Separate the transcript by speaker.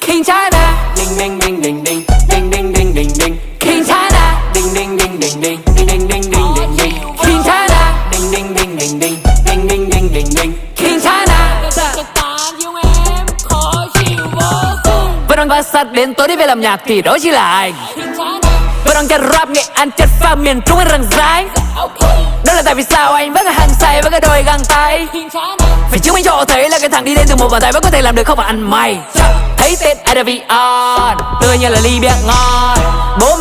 Speaker 1: King China, ding ding ding ding ding, ding ding ding ding ding. King China, ding ding ding ding ding, ding ding ding ding ding ding. King China, ding ding ding ding ding, ding ding ding ding ding. King China. Vẫn đang bát sát đến tối đi về làm nhạc thì đó chỉ là anh. Vẫn đang chất rap nghệ An chất pha miền Trung anh răng rái. Đó là tại vì sao anh vẫn là hàng say với cái đôi găng tay. Vì chứng minh cho họ thấy là cái thằng đi đến từ một bàn tay vẫn có thể làm được không phải ăn mày. Thấy tên IDV on, tươi như là ly bia ngon. Bố